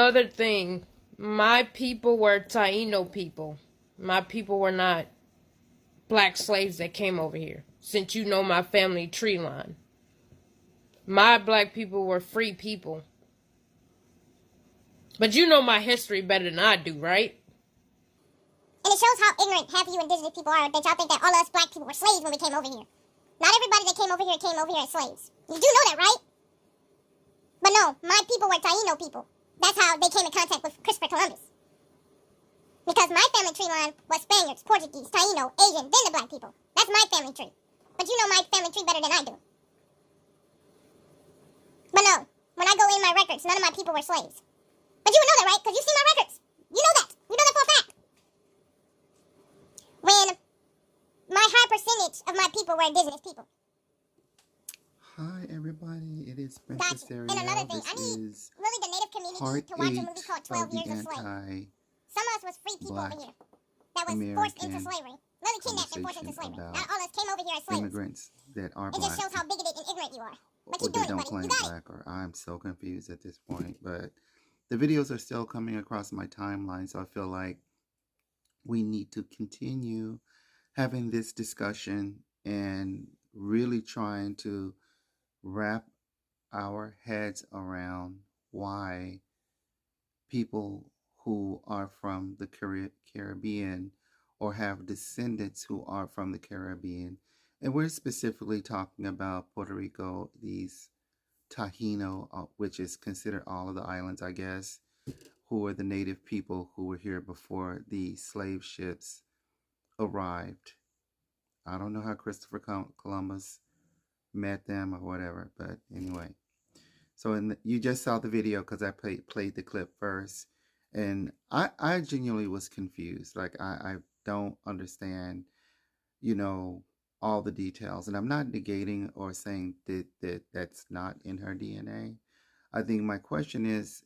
another thing. My people were Taino people. My people were not black slaves that came over here. Since you know my family tree line. My black people were free people. But you know my history better than I do, right? And it shows how ignorant half of you indigenous people are that y'all think that all of us black people were slaves when we came over here. Not everybody that came over here as slaves. You do know that, right? But no, my people were Taino people. That's how they came in contact with Christopher Columbus. Because my family tree line was Spaniards, Portuguese, Taino, Asian, then the black people. That's my family tree. But you know my family tree better than I do. But no, when I go in my records, none of my people were slaves. But you would know that, right? Because you see my records. You know that. You know that for a fact. When my high percentage of my people were indigenous people. Hi everybody, it is Princess Gotcha. And another thing, I need really the native community to watch a movie called 12 Years a Slave. Some of us was free people over here that was forced into slavery. Literally kidnapped and forced into slavery. Not all of us came over here as slaves. Immigrants that are black. It just shows how bigoted and ignorant you are. But keep doing it, buddy. You got black, it. Or I'm so confused at this point. But the videos are still coming across my timeline, so I feel like we need to continue having this discussion and really trying to wrap our heads around why people who are from the Caribbean or have descendants who are from the Caribbean, and we're specifically talking about Puerto Rico, these Taino, which is considered all of the islands, I guess, who are the native people who were here before the slave ships arrived. I don't know how Christopher Columbus met them or whatever, but anyway. So you just saw the video because I played the clip first, and I genuinely was confused. Like I don't understand, all the details, and I'm not negating or saying that that's not in her DNA. I think my question is,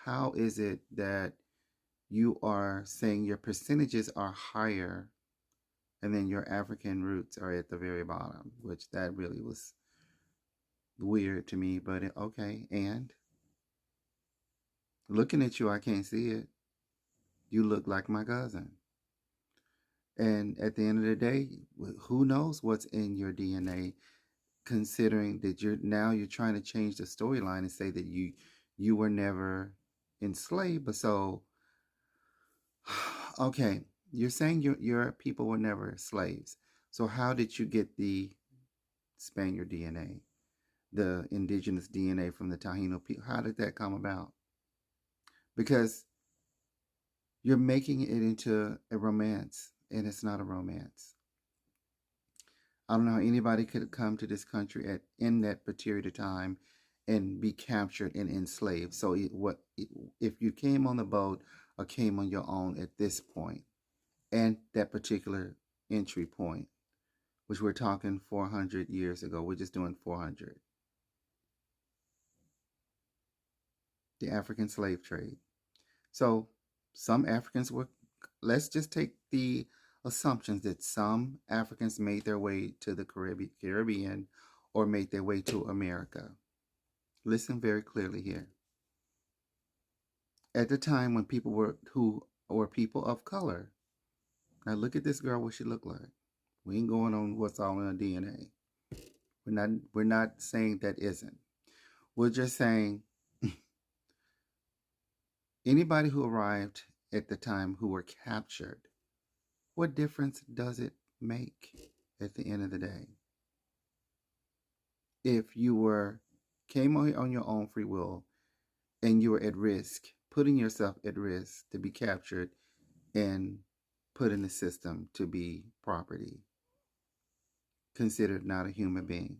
how is it that you are saying your percentages are higher and then your African roots are at the very bottom, which that really was weird to me, but okay. And looking at you, I can't see it. You look like my cousin. And at the end of the day, who knows what's in your DNA, considering that you're trying to change the storyline and say that you were never enslaved. But so, okay, you're saying your people were never slaves. So how did you get the Spaniard DNA, the indigenous DNA from the Taino people? How did that come about? Because you're making it into a romance, and it's not a romance. I don't know how anybody could come to this country in that period of time and be captured and enslaved. So if you came on the boat or came on your own at this point, and that particular entry point, which we're talking 400 years ago, we're just doing 400. The African slave trade. So some Africans were, let's just take the assumptions that some Africans made their way to the Caribbean or made their way to America. Listen very clearly here. At the time when people who were people of color, now look at this girl, what she looked like. We ain't going on what's all in her DNA. We're not saying that isn't. We're just saying anybody who arrived at the time who were captured, what difference does it make at the end of the day? If you came on your own free will and you were at risk, putting yourself at risk to be captured and put in the system to be property, considered not a human being.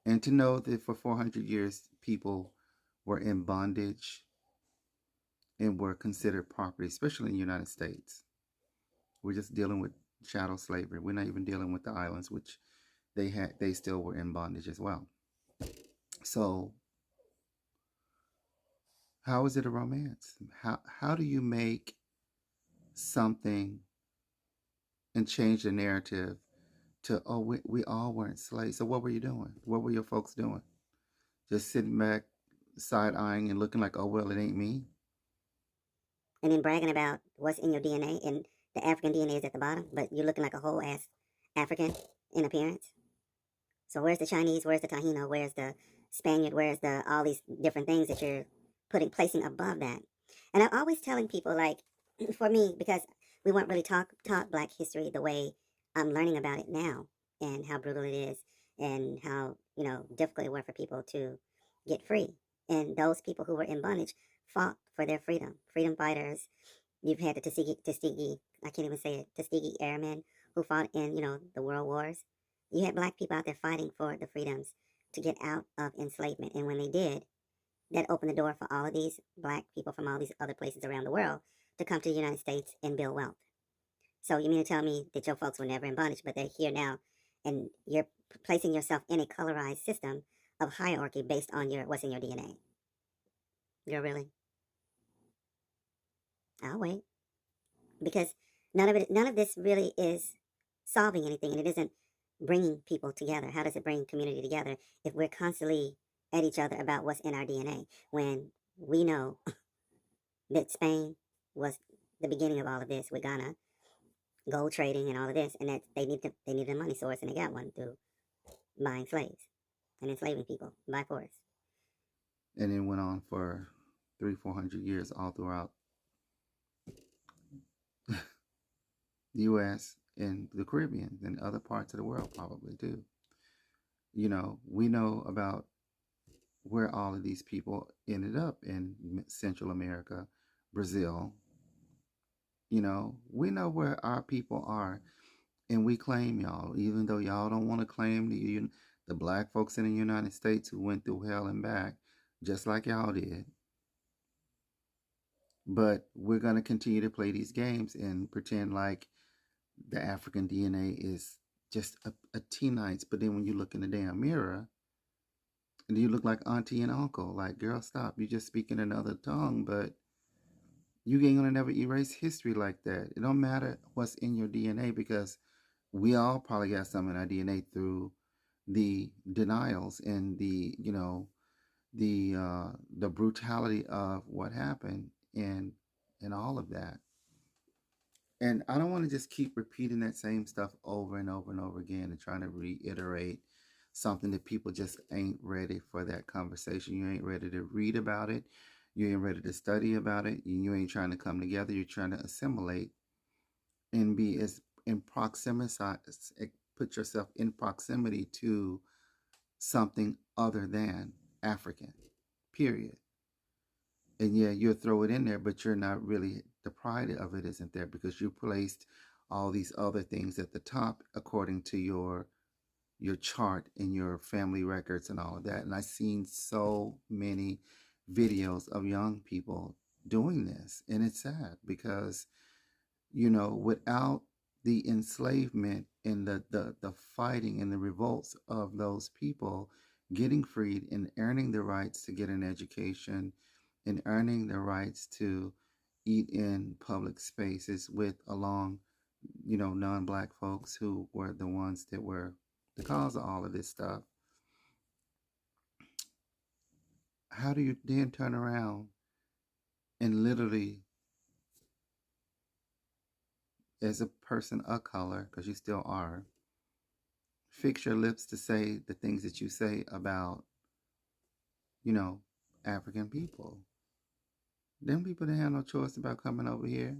And to know that for 400 years, people were in bondage and were considered property, especially in the United States. We're just dealing with chattel slavery. We're not even dealing with the islands, which they still were in bondage as well. So how is it a romance? How do you make something and change the narrative to, we all weren't slaves? So what were you doing? What were your folks doing? Just sitting back, side-eyeing and looking like, oh, well, it ain't me. And then bragging about what's in your DNA, and the African DNA is at the bottom, but you're looking like a whole ass African in appearance. So where's the Chinese? Where's the Taino? Where's the Spaniard? Where's the all these different things that you're placing above that? And I'm always telling people, like, for me, because we weren't really taught Black history the way I'm learning about it now, and how brutal it is, and how difficult it was for people to get free. And those people who were in bondage fought for their freedom. Freedom fighters. You've had the Tuskegee, I can't even say it, Tuskegee Airmen who fought in, the world wars. You had Black people out there fighting for the freedoms to get out of enslavement. And when they did, that opened the door for all of these Black people from all these other places around the world to come to the United States and build wealth. So you mean to tell me that your folks were never in bondage, but they're here now, and you're placing yourself in a colorized system of hierarchy based on what's in your DNA? Girl, really? I'll wait. Because none of this really is solving anything, and it isn't bringing people together. How does it bring community together if we're constantly at each other about what's in our DNA, when we know that Spain was the beginning of all of this with Ghana, gold trading and all of this, and that they needed a money source, and they got one through buying slaves and enslaving people by force. And it went on for 300-400 years all throughout the U.S. and the Caribbean and other parts of the world probably too. We know about where all of these people ended up in Central America, Brazil. We know where our people are, and we claim y'all, even though y'all don't want to claim the Black folks in the United States who went through hell and back, just like y'all did. But we're going to continue to play these games and pretend like the African DNA is just a teenites. But then when you look in the damn mirror, and you look like auntie and uncle. Like, girl, stop. You just speaking another tongue, but you ain't going to never erase history like that. It don't matter what's in your DNA, because we all probably got some in our DNA through the denials and the brutality of what happened, and all of that. And I don't want to just keep repeating that same stuff over and over and over again and trying to reiterate something that people just ain't ready for that conversation. You ain't ready to read about it. You ain't ready to study about it. You ain't trying to come together. You're trying to assimilate and be as in proximity, put yourself in proximity to something other than African, period. And yeah, you'll throw it in there, but you're not really, the pride of it isn't there, because you placed all these other things at the top according to your chart and your family records and all of that. And I've seen so many videos of young people doing this, and it's sad, because without the enslavement and the fighting and the revolts of those people getting freed and earning the rights to get an education and earning the rights to eat in public spaces with non-Black folks who were the ones that were the cause of all of this stuff, how do you then turn around and literally, as a person of color, because you still are, fix your lips to say the things that you say about, African people? Them people didn't have no choice about coming over here.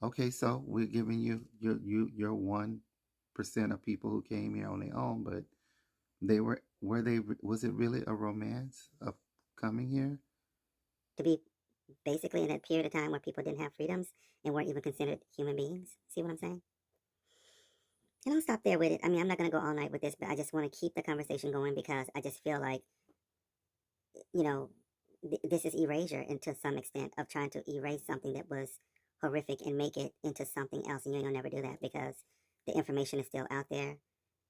Okay, so we're giving you your 1% of people who came here on their own, but was it really a romance of coming here? To be basically in a period of time where people didn't have freedoms and weren't even considered human beings. See what I'm saying? And I'll stop there with it. I mean, I'm not going to go all night with this, but I just want to keep the conversation going, because I just feel like, this is erasure, and to some extent, of trying to erase something that was horrific and make it into something else. And you'll never do that, because the information is still out there.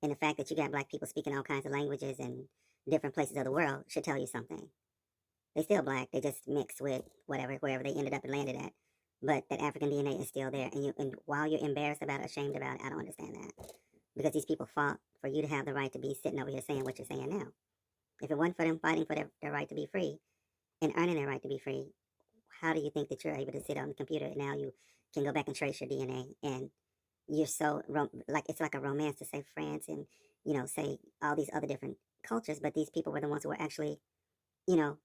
And the fact that you got Black people speaking all kinds of languages in different places of the world should tell you something. They still Black. They just mix with wherever they ended up and landed at. But that African DNA is still there. And while you're embarrassed about it, ashamed about it, I don't understand that. Because these people fought for you to have the right to be sitting over here saying what you're saying now. If it wasn't for them fighting for their right to be free, and earning their right to be free, how do you think that you're able to sit on the computer and now you can go back and trace your DNA, and you're so like it's like a romance to say France and say all these other different cultures, but these people were the ones who were actually you know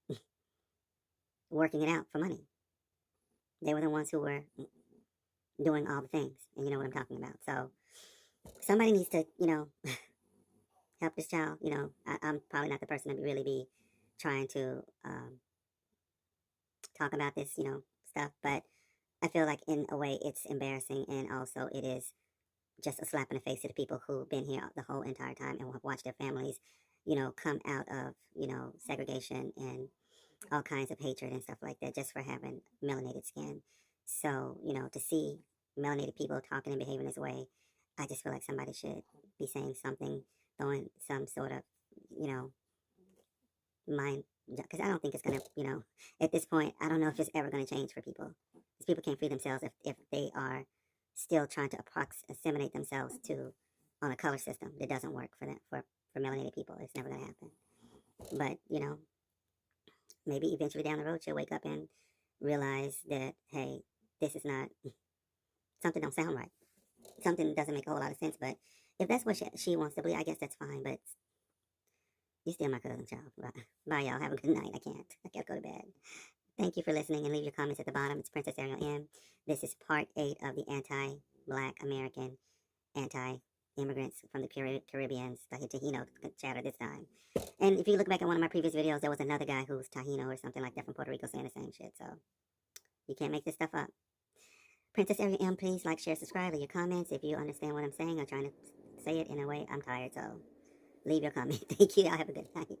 working it out for money. They were the ones who were doing all the things, and you know what I'm talking about. So somebody needs to help this child. I'm probably not the person to really be trying to talk about this stuff, but I feel like in a way it's embarrassing, and also it is just a slap in the face to the people who've been here the whole entire time and have watched their families, come out of, segregation and all kinds of hatred and stuff like that just for having melanated skin. So, to see melanated people talking and behaving this way, I just feel like somebody should be saying something, throwing some sort of, mind, because I don't think it's going to, at this point, I don't know if it's ever going to change for people. These people can't free themselves if they are still trying to assimilate themselves to on a color system that doesn't work for them for melanated people. It's never going to happen. But maybe eventually down the road she'll wake up and realize that, hey, this is not, something don't sound right. Something doesn't make a whole lot of sense. But if that's what she wants to believe, I guess that's fine. But you're still my cousin, child. Bye, y'all. Have a good night. I gotta go to bed. Thank you for listening, and leave your comments at the bottom. It's Princess Ariel M. This is part 8 of the anti-Black American, anti-immigrants from the Caribbeans, Tahino chatter this time. And if you look back at one of my previous videos, there was another guy who was Tahino or something like that from Puerto Rico saying the same shit. So you can't make this stuff up. Princess Ariel M, please like, share, subscribe, leave your comments. If you understand what I'm saying or trying to say it in a way, I'm tired, so leave your comment. Thank you. Y'all have a good night.